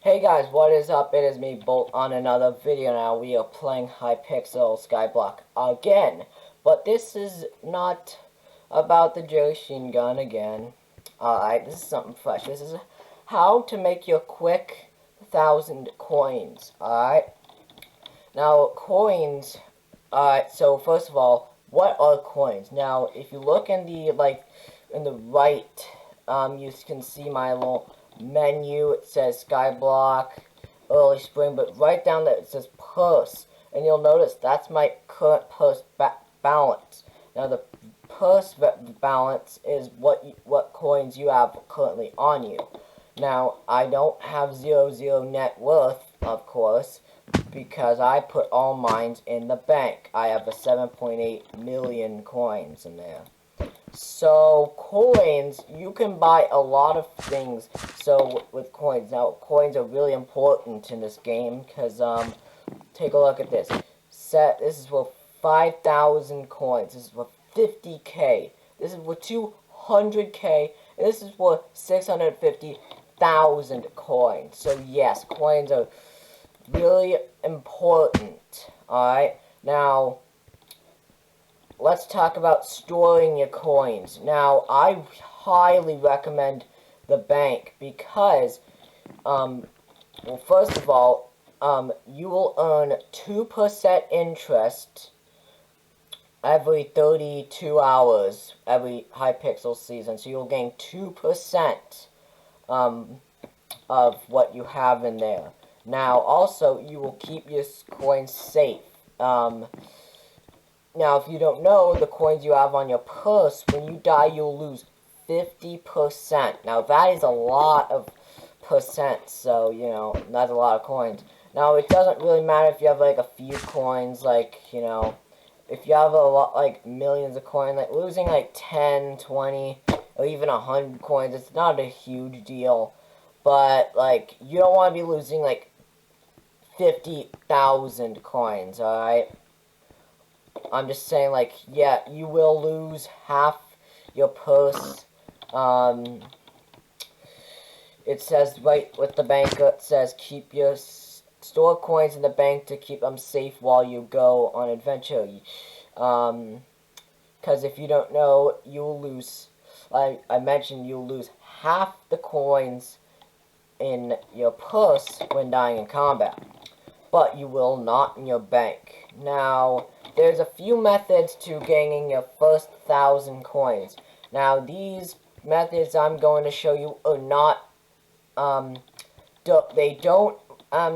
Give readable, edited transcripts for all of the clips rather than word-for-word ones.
Hey guys, what is up? It is me, Bolt, on another video now. We are playing Hypixel Skyblock again. But this is not about the Machine gun again. Alright, this is something fresh. This is how to make your quick 1,000 coins. Alright? Now, coins, so first of all, what are coins? Now, if you look in the, in the right, you can see my little menu. It says Skyblock, early spring, but right down there it says purse, and you'll notice that's my current purse balance. Now the purse balance is what coins you have currently on you. Now I don't have 0 net worth, of course, because I put all mine in the bank. I have a 7.8 million coins in there. So, coins, you can buy a lot of things, so, with coins. Now, coins are really important in this game, because, take a look at this. This is for 5,000 coins. This is for 50k. This is for 200k. And this is for 650,000 coins. So, yes, coins are really important. Alright? Now, let's talk about storing your coins. Now, I highly recommend the bank because, well, first of all, you will earn 2% interest every 32 hours, every Hypixel season. So you'll gain 2% of what you have in there. Now, also, you will keep your coins safe. Now, if you don't know, the coins you have on your purse, when you die, you'll lose 50%. Now, that is a lot of percent, so, you know, that's a lot of coins. Now, it doesn't really matter if you have, like, a few coins, like, you know, if you have a lot, like, millions of coins, like, losing, like, 10, 20, or even 100 coins, it's not a huge deal. But, like, you don't want to be losing, like, 50,000 coins, alright? I'm just saying, like, yeah, you will lose half your purse. It says right with the bank, it says keep your store coins in the bank to keep them safe while you go on adventure. Because if you don't know, you'll lose, like I mentioned, you'll lose half the coins in your purse when dying in combat. But you will not in your bank. Now, there's a few methods to gaining your first 1,000 coins. Now, these methods I'm going to show you are not, they don't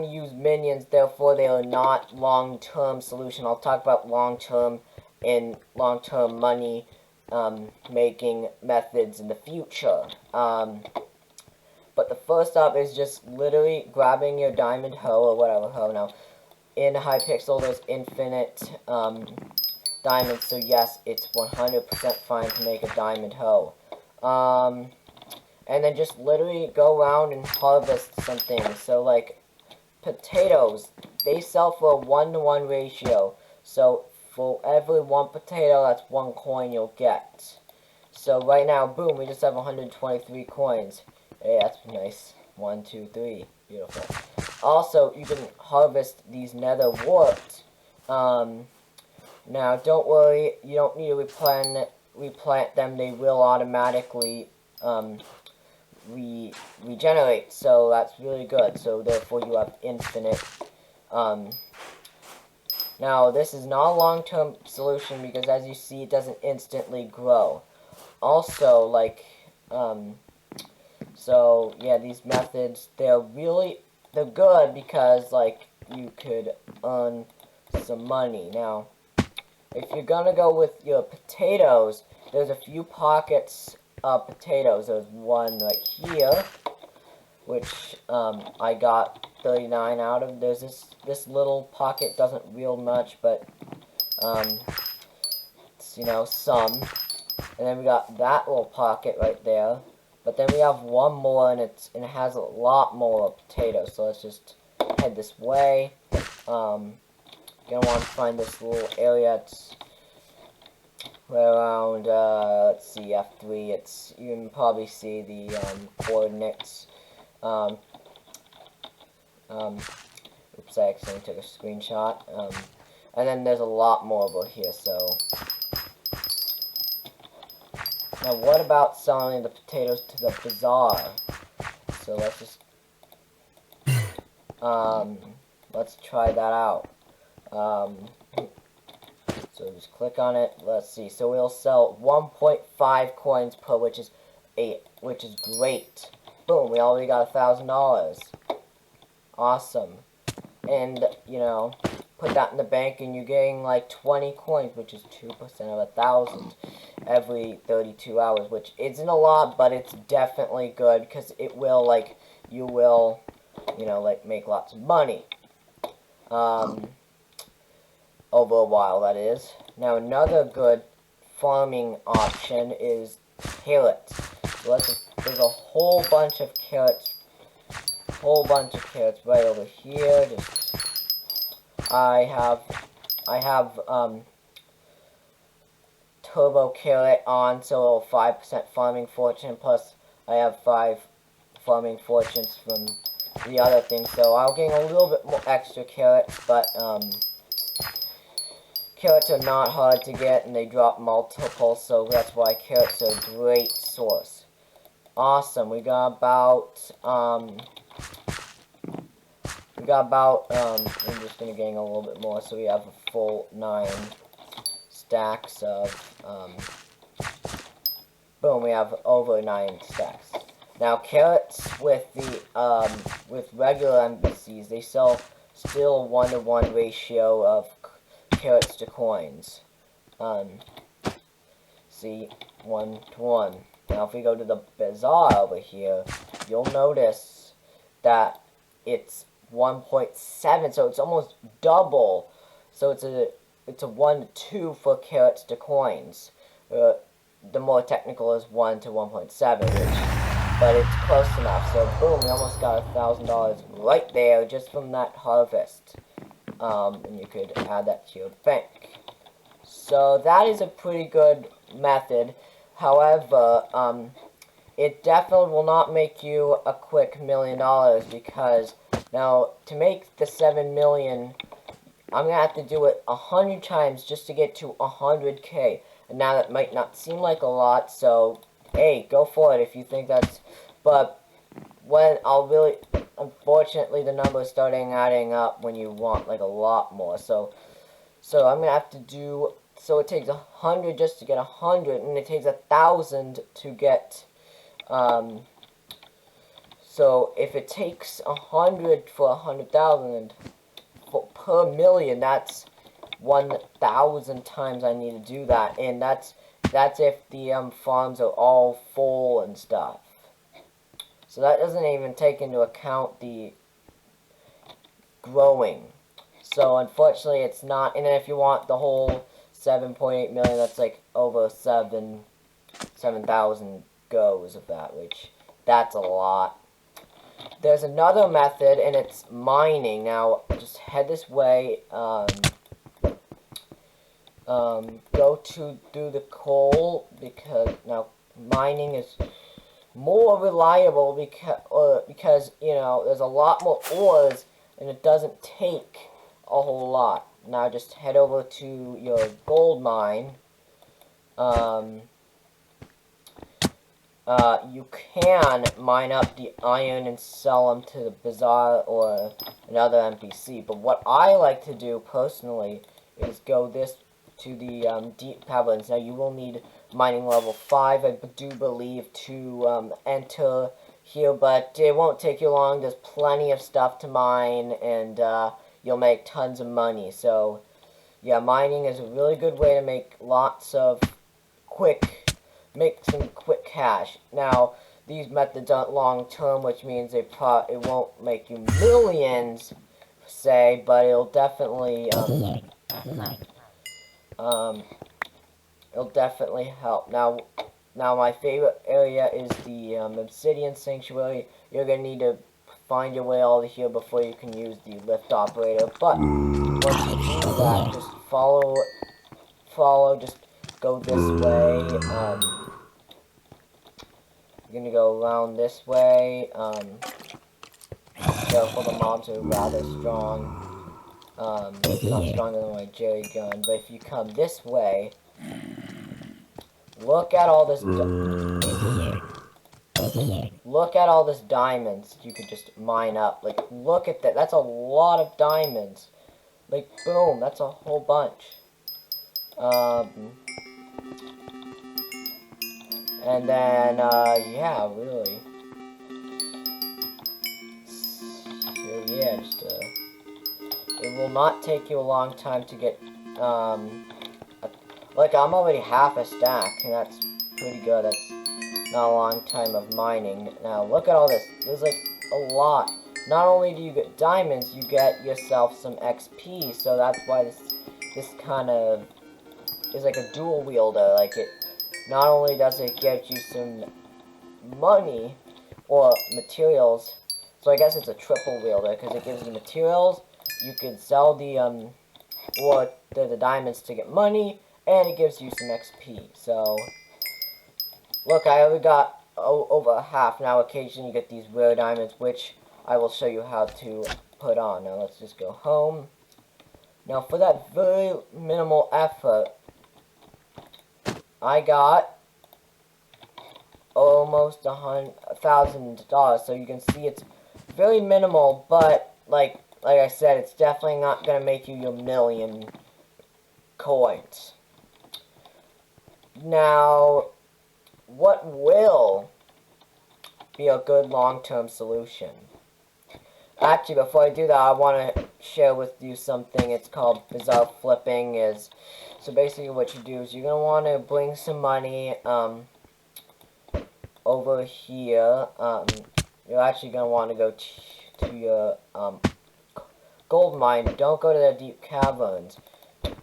use minions, therefore they are not long-term solution. I'll talk about long-term and long-term money making methods in the future. But the first up is just literally grabbing your diamond hoe or whatever hoe. Now, in Hypixel, there's infinite diamonds, so yes, it's 100% fine to make a diamond hoe. And then just literally go around and harvest some things. So, like, potatoes, they sell for a 1-to-1 ratio. So, for every 1 potato, that's 1 coin you'll get. So, right now, boom, we just have 123 coins. Hey, that's nice. 1, 2, 3. Beautiful. Also, you can harvest these nether warts. Now, don't worry. You don't need to replant them. They will automatically regenerate. So, that's really good. So, therefore, you have infinite. Now, this is not a long-term solution because, as you see, it doesn't instantly grow. Also, like, so, yeah, these methods, they're good because, like, you could earn some money. Now, if you're gonna go with your potatoes, there's a few pockets of potatoes. There's one right here, which, I got 39 out of. There's this little pocket, doesn't yield much, but, it's, you know, some. And then we got that little pocket right there. But then we have one more, and it has a lot more potatoes. So let's just head this way. Gonna want to find this little area. It's right around. Let's see, F3. You can probably see the coordinates. Oops, I accidentally took a screenshot. And then there's a lot more over here, so. Now, what about selling the potatoes to the bazaar? So let's just, let's try that out. So just click on it. Let's see. So we'll sell 1.5 coins per, which is great. Boom! We already got $1,000. Awesome. And you know, put that in the bank, and you're getting like 20 coins, which is 2% of 1,000 every 32 hours, which isn't a lot, but it's definitely good because it will you will, you know, make lots of money. Over a while, that is. Now, another good farming option is carrots. So there's a whole bunch of carrots. Right over here. I have turbo carrot on, so 5% farming fortune, plus I have 5 farming fortunes from the other thing, so I'll gain a little bit more extra carrots, but carrots are not hard to get, and they drop multiple, so that's why carrots are a great source. Awesome. We got about, I'm just gonna gain a little bit more, so we have a full 9 stacks of, boom, we have over 9 stacks. Now, carrots with the, with regular NPCs, they sell still 1-to-1 ratio of carrots to coins. See, 1-to-1. Now, if we go to the bazaar over here, you'll notice that it's 1.7, so it's almost double. So it's a 1-to-2 for carrots to coins. The more technical is 1-to-1.7, but it's close enough. So boom, we almost got $1,000 right there just from that harvest. And you could add that to your bank. So that is a pretty good method. However, it definitely will not make you a quick $1 million, because now to make the 7 million, I'm gonna have to do it 100 times just to get to 100K. And now that might not seem like a lot, so hey, go for it if you think that's. But when unfortunately, the numbers starting adding up when you want like a lot more. So I'm gonna have to do. So it takes 100 just to get 100, and it takes 1,000 to get. So if it takes 100 for 100,000 per million, that's 1,000 times I need to do that, and that's if the farms are all full and stuff. So that doesn't even take into account the growing. So unfortunately, it's not. And then if you want the whole 7.8 million, that's like over 7,000 goes of that, which that's a lot. There's another method, and it's mining. Now, just head this way. Go through the coal, because now mining is more reliable because you know there's a lot more ores, and it doesn't take a whole lot. Now just head over to your gold mine. You can mine up the iron and sell them to the bazaar or another NPC, but what I like to do personally is go to the deep caverns. Now you will need mining level 5, I do believe, to enter here, but it won't take you long. There's plenty of stuff to mine, and you'll make tons of money. So yeah, mining is a really good way to make some quick cash. Now, these methods aren't long term, which means it won't make you millions, say, but it'll definitely it'll definitely help. Now my favorite area is the Obsidian Sanctuary. You're gonna need to find your way all the here before you can use the lift operator. But once you do that, just follow. Just go this way. You're gonna go around this way. careful, the mobs are rather strong. Not stronger than my jerry gun, but if you come this way, look at all this. Look at all this diamonds you could just mine up. Like, look at that. That's a lot of diamonds. Like, boom, that's a whole bunch. And then, yeah, really. So, yeah, just, it will not take you a long time to get, like, I'm already half a stack, and that's pretty good. That's not a long time of mining. Now, look at all this. There's, like, a lot. Not only do you get diamonds, you get yourself some XP, so that's why this kind of is like a dual wielder. Like, it not only does it get you some money or materials, so I guess it's a triple wielder, because it gives you materials, you can sell the diamonds to get money, and it gives you some XP. So, look, I already got over half. Now, occasionally you get these rare diamonds, which I will show you how to put on. Now, let's just go home. Now, for that very minimal effort, I got almost $1,000. So you can see it's very minimal, but like I said, it's definitely not gonna make you your million coins. Now, what will be a good long-term solution? Actually, before I do that, I want to share with you something. It's called Bazaar flipping. So basically what you do is you're going to want to bring some money over here. You're actually going to want to go to your gold mine. Don't go to the deep caverns,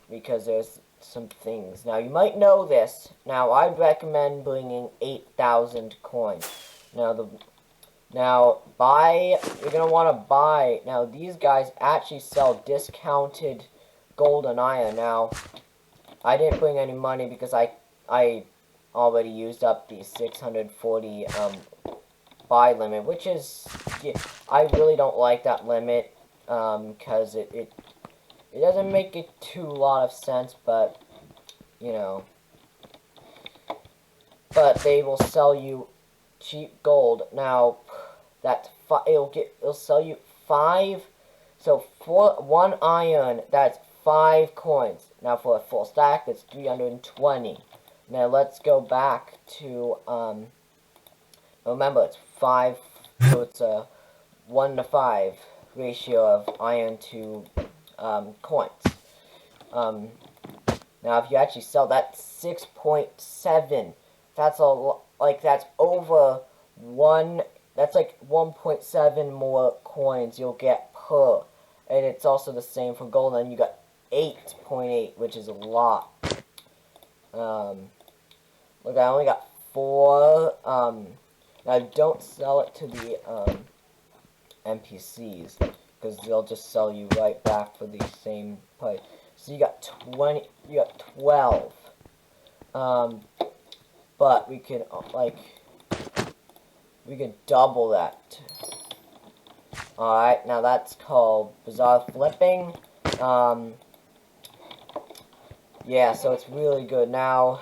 because there's some things. Now, you might know this. Now, I'd recommend bringing 8,000 coins. Now, you're going to want to buy. Now, these guys actually sell discounted gold and iron. Now, I didn't bring any money because I already used up the 640 buy limit, which is, yeah, I really don't like that limit, because it doesn't make it a lot of sense, but, you know. But they will sell you cheap gold. Now, it'll sell you 5. So for 1 iron, that's 5 coins. Now for a full stack, that's 320. Now let's go back to remember, it's 5. So it's a 1-to-5 ratio of iron to coins. Now if you actually sell that 6.7, that's that's over 1. That's like 1.7 more coins you'll get per. And it's also the same for gold. And you got 8.8, which is a lot. Look, I only got 4. Now don't sell it to the NPCs, because they'll just sell you right back for the same price. So you got 20. You got 12. But we could double that. Alright, now that's called Bazaar flipping. Yeah, so it's really good. Now,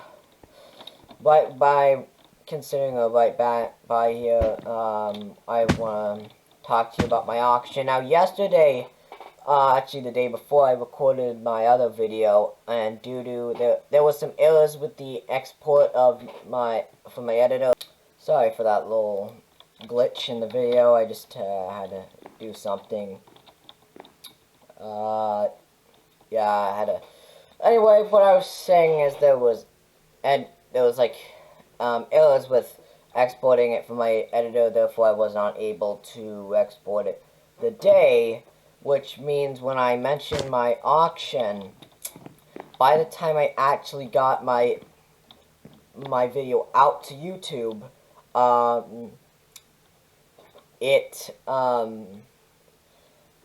by considering a right buy here, I want to talk to you about my auction. Now, yesterday, actually the day before, I recorded my other video, and due to there was some errors with the export of from my editor. Sorry for that little glitch in the video. I just had to do something. Yeah, I had to. Anyway, what I was saying is there was like errors with exporting it from my editor. Therefore, I was not able to export it the day. Which means when I mentioned my auction, by the time I actually got my video out to YouTube,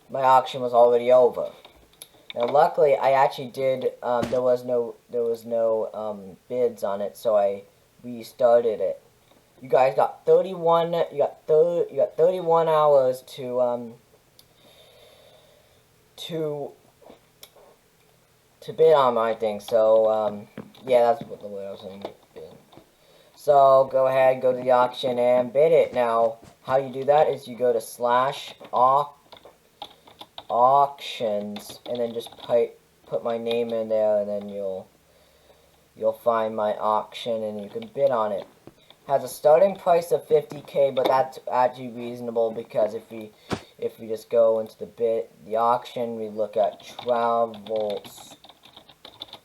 my auction was already over. Now, luckily, I actually did. There was no bids on it, so I restarted it. You guys got 31. You got 31 hours to to bid on my thing. So yeah, that's what the word I was saying. So go ahead, go to the auction and bid it. Now, how you do that is you go to /auctions and then just put my name in there, and then you'll find my auction and you can bid on it. Has a starting price of 50K, but that's actually reasonable because if we just go into the auction, we look at travel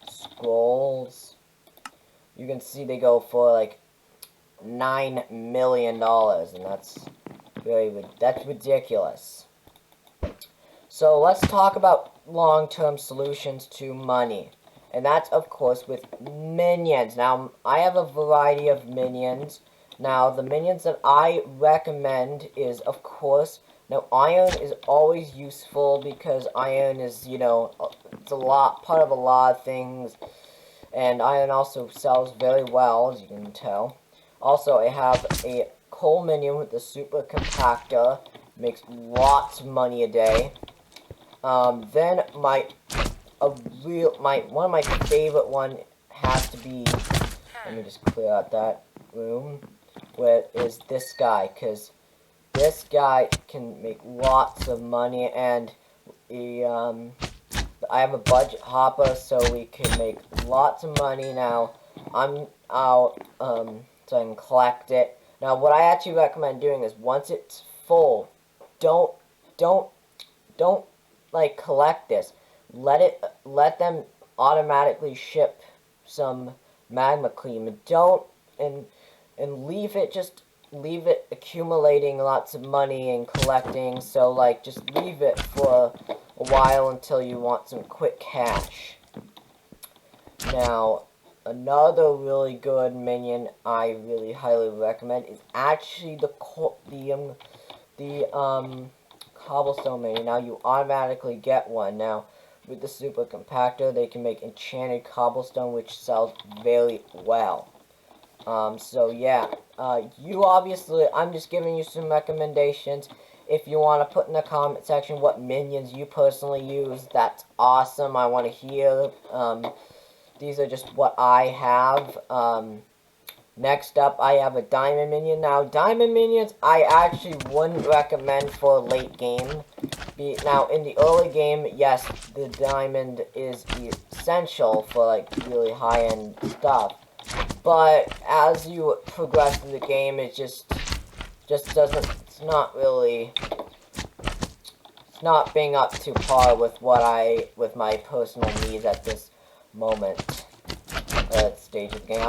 scrolls, you can see they go for like $9 million, and that's ridiculous. So let's talk about long-term solutions to money. And that's, of course, with minions. Now, I have a variety of minions. Now, the minions that I recommend is, of course, now, iron is always useful because iron is, you know, it's part of a lot of things. And iron also sells very well, as you can tell. Also, I have a coal minion with the super compactor. Makes lots of money a day. Then one of my favorite one has to be, let me just clear out that room, where is this guy, because this guy can make lots of money, and I have a budget hopper, so we can make lots of money. Now, so I can collect it. Now, what I actually recommend doing is once it's full, don't like collect this. Let them automatically ship some magma cream, and leave it accumulating lots of money and collecting. So like just leave it for a while until you want some quick cash. Now, another really good minion I really highly recommend is actually the cobblestone minion. Now you automatically get one. Now with the super compactor, they can make enchanted cobblestone, which sells very well. So yeah, you obviously, I'm just giving you some recommendations. If you want to put in the comment section what minions you personally use, that's awesome. I want to hear. These are just what I have. Next up, I have a diamond minion. Now, diamond minions, I actually wouldn't recommend for late game. Now, in the early game, yes, the diamond is essential for, like, really high-end stuff. But as you progress through the game, it just doesn't, it's not being up to par with with my personal needs at this moment, stage of the game.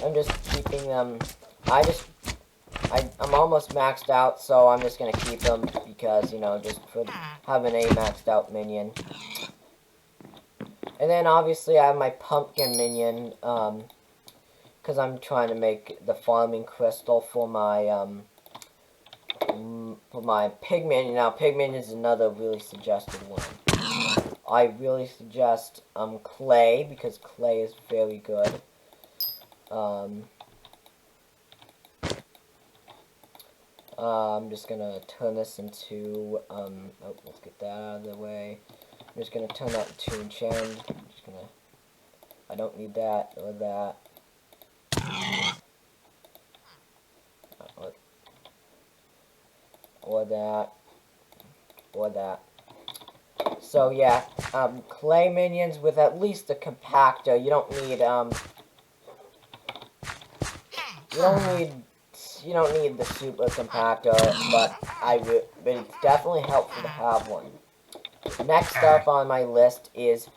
I'm just keeping them, I'm almost maxed out, so I'm just gonna keep them because, you know, just for having a maxed out minion. And then obviously I have my pumpkin minion, because I'm trying to make the farming crystal for my pig minion. Now, pig minion is another really suggested one. I really suggest clay, because clay is very good. I'm just gonna turn this into, let's get that out of the way. I'm just gonna turn that to enchant. I don't need that or that. Or that. Or that. So yeah, clay minions with at least a compactor. You don't need, you don't need the super compactor, but it's definitely helpful to have one. Next up on my list is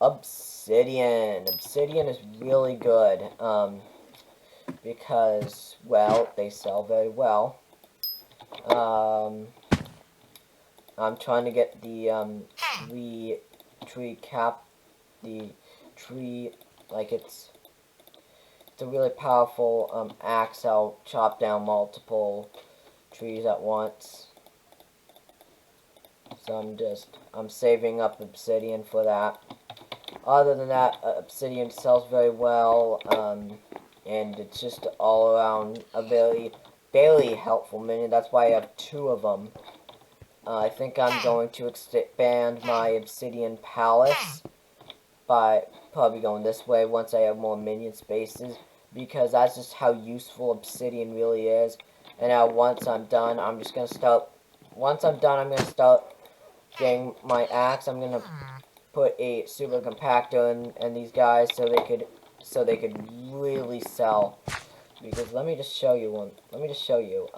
obsidian. Obsidian is really good, because, well, they sell very well. I'm trying to get the tree, like it's a really powerful axe. I'll chop down multiple trees at once. So I'm saving up obsidian for that. Other than that, obsidian sells very well, and it's just all around a very helpful minion. That's why I have 2 of them. I think I'm going to expand my obsidian palace by probably going this way once I have more minion spaces, because that's just how useful obsidian really is. And now once I'm done, I'm gonna start getting my axe. I'm gonna put a super compactor in these guys so they could really sell. Because let me just show you one. Let me just show you.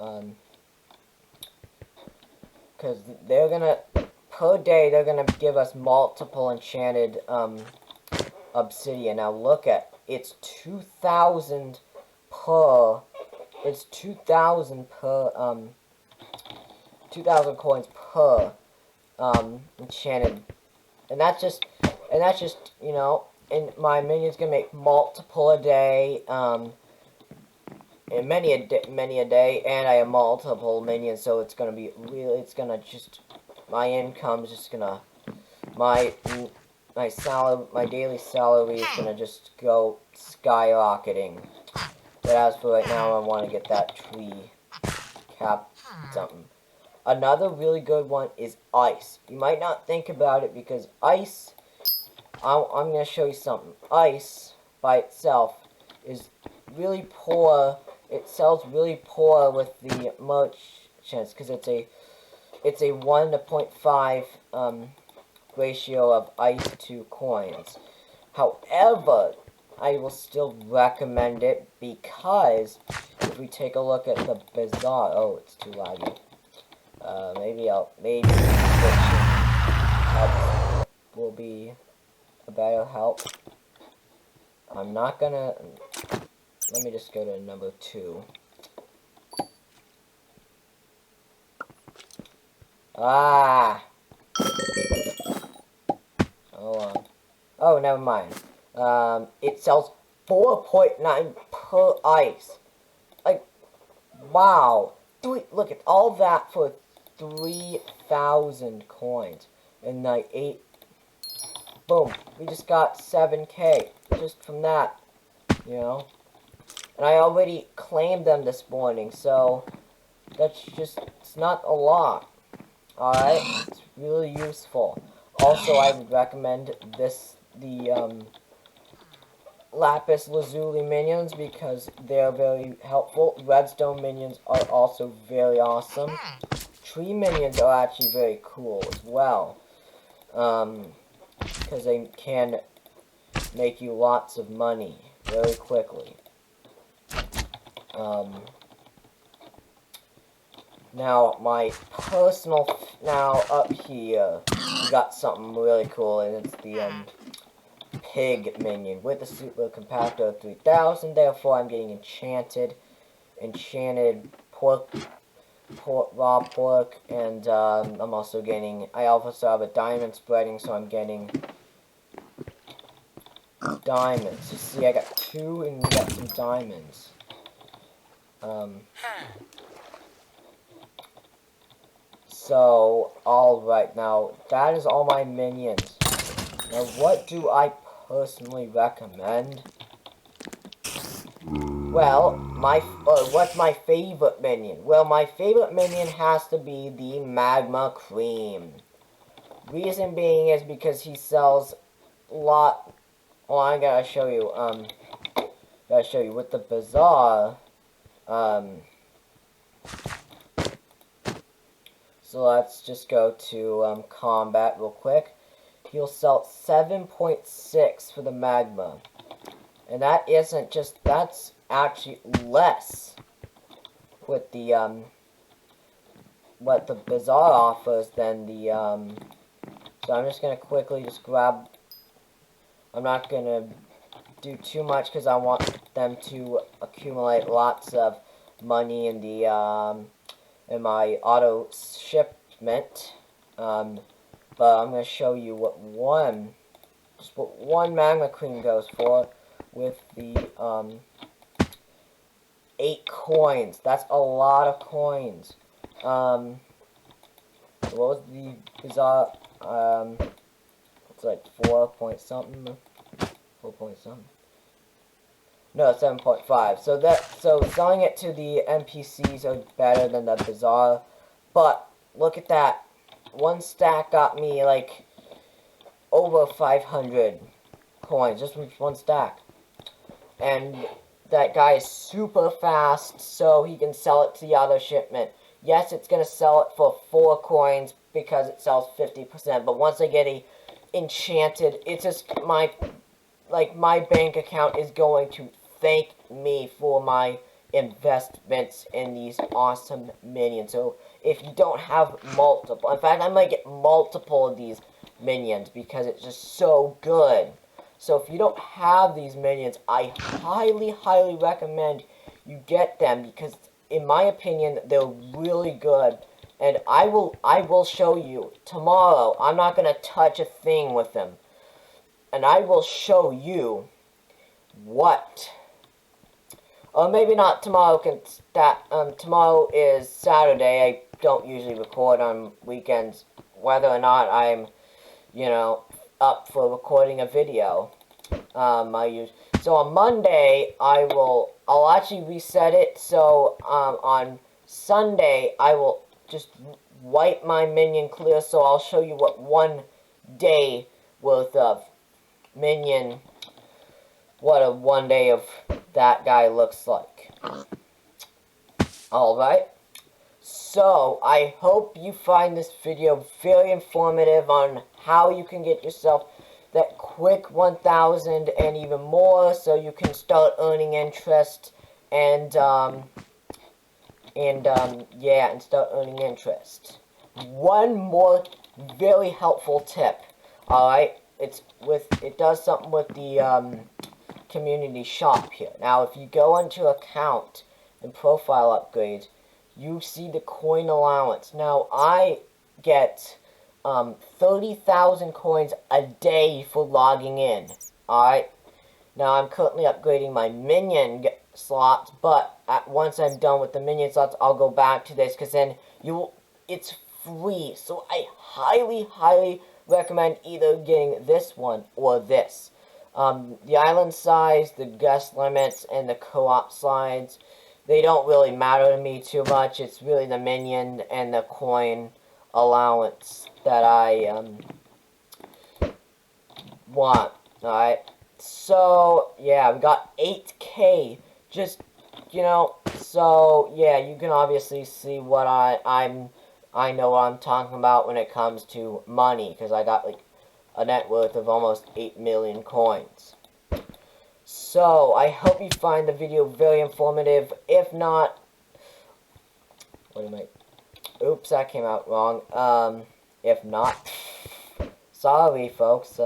Because they're gonna per day they're gonna give us multiple enchanted obsidian. Now look at, it's 2,000 per. It's 2,000 per 2,000 coins per enchanted, and that's just you know, and my minion's gonna make multiple a day, and many a day, and I have multiple minions, so it's gonna be really, it's gonna just, my income's just gonna, my daily salary is gonna just go skyrocketing. But as for right now, I want to get that tree cap something. Another really good one is ice. You might not think about it because ice, I'm going to show you something. Ice by itself is really poor. It sells really poor with the merchants because it's a 1 to 0.5 ratio of ice to coins. However, I will still recommend it because if we take a look at the Bazaar, oh, it's too laggy. Maybe switch will be a better help. I'm not gonna. Let me just go to number 2. Ah. Hold on. Oh, never mind. It sells 4.9 per ice. Like, wow. Look at all that for 3,000 coins. And like 8. Boom. We just got 7K just from that. You know? And I already claimed them this morning, so that's just, it's not a lot. Alright? It's really useful. Also, I would recommend the lapis lazuli minions because they're very helpful. Redstone minions are also very awesome. Tree minions are actually very cool as well, because they can make you lots of money very quickly. Now up here we got something really cool, and it's the pig minion with the super compactor 3000. Therefore, I'm getting enchanted pork, raw pork, and I'm also getting. I also have a diamond spreading, so I'm getting diamonds. You see, I got 2, and we got some diamonds. So, alright, now, that is all my minions. Now, what do I personally recommend? Well, what's my favorite minion? Well, my favorite minion has to be the Magma Cream. Reason being is because he sells a lot. Oh, I gotta show you, with the Bazaar, so let's just go to combat real quick. He'll sell 7.6 for the magma. And that isn't just, that's actually less with the what the Bazaar offers than the so I'm just gonna quickly just grab. I'm not gonna do too much because I want them to accumulate lots of money in the in my auto shipment. But I'm gonna show you what one magma cream goes for with the 8 coins. That's a lot of coins. What was the Bazaar? It's like 4 point something. 4 point something. No, 7.5. So selling it to the NPCs are better than the Bazaar. But look at that. one stack got me like over 500 coins, just with one stack. And that guy is super fast, so he can sell it to the other shipment. Yes, it's gonna sell it for 4 coins because it sells 50%, but once I get a enchanted, it's just my bank account is going to thank me for my investments in these awesome minions. So if you don't have multiple, in fact, I might get multiple of these minions because it's just so good. So if you don't have these minions, I highly recommend you get them because in my opinion they're really good. And I will show you tomorrow. I'm not gonna touch a thing with them. And I will show you what, or maybe not tomorrow, tomorrow is Saturday. I don't usually record on weekends, whether or not I'm, up for recording a video. So on Monday, I'll actually reset it, so, on Sunday, I will just wipe my minion clear, so I'll show you what one day worth of minion, what a one day of that guy looks like. Alright, so I hope you find this video very informative on how you can get yourself that quick 1,000 and even more, so you can start earning interest and start earning interest. One more very helpful tip, alright? It does something with the community shop here. Now, if you go into account and profile upgrades, you see the coin allowance. Now, I get 30,000 coins a day for logging in. Alright? Now, I'm currently upgrading my minion slots, but once I'm done with the minion slots, I'll go back to this, because then it's free. So I highly recommend either getting this one or this. The island size, the guest limits, and the co-op slides, they don't really matter to me too much. It's really the minion and the coin allowance that I want. Alright, so yeah, we got 8K. Just, so yeah, you can obviously see what I know what I'm talking about when it comes to money, because I got like a net worth of almost 8 million coins. So I hope you find the video very informative. If not, oops, that came out wrong. If not, sorry folks.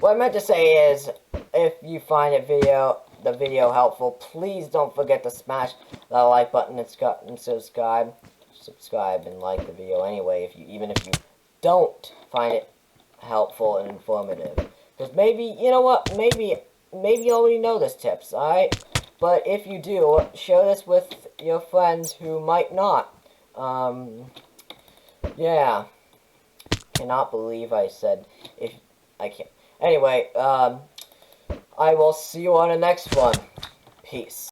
What I meant to say is, if you find the video helpful, please don't forget to smash that like button and subscribe and like the video anyway, even if you don't find it helpful and informative. Because maybe, you know what, maybe you already know this tips, alright? But if you do, share this with your friends who might not. Yeah. Cannot believe I said, I can't. Anyway, I will see you on the next one. Peace.